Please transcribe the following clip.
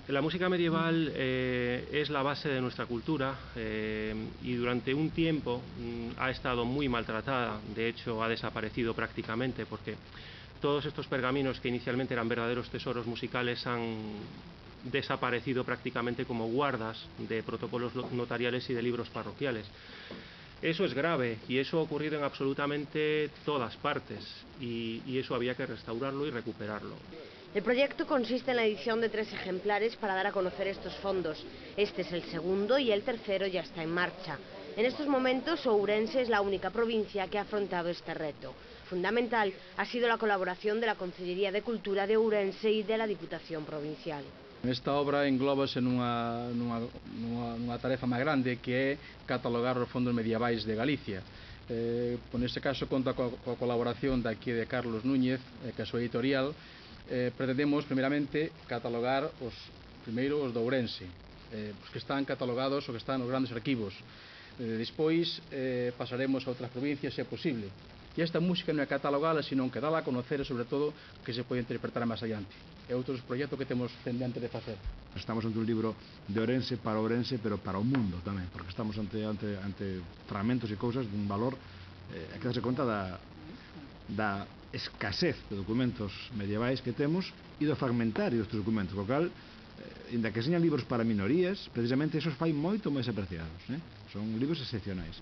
La música medieval es la base de nuestra cultura y durante un tiempo ha estado muy maltratada. De hecho, ha desaparecido prácticamente porque todos estos pergaminos que inicialmente eran verdaderos tesoros musicales han desaparecido prácticamente como guardas de protocolos notariales y de libros parroquiales. Eso es grave y eso ha ocurrido en absolutamente todas partes y eso había que restaurarlo y recuperarlo. El proyecto consiste en la edición de 3 ejemplares para dar a conocer estos fondos. Este es el segundo y el tercero ya está en marcha. En estos momentos, Ourense es la única provincia que ha afrontado este reto. Fundamental ha sido la colaboración de la Consellería de Cultura de Ourense y de la Diputación Provincial. Esta obra englóbase nunha tarefa máis grande que é catalogar os fondos medievais de Galicia. Neste caso conta coa colaboración daqui de Carlos Núñez, que é a súa editorial. Pretendemos primeiramente catalogar os de Ourense, os que están catalogados ou que están nos grandes arquivos. Despois pasaremos a outras provincias se é posible. E esta música non é catalogala, sino que dala a conocer e, sobre todo, que se pode interpretar máis adiante. É outro proxecto que temos pendente de facer. Estamos ante un libro de Ourense, pero para o mundo tamén, porque estamos ante fragmentos e cousas dun valor que darse conta da escasez de documentos medievais que temos e do fragmentario destes documentos, co cal, inda que señan libros para minorías, precisamente esos fai moito máis apreciados, son libros excepcionais.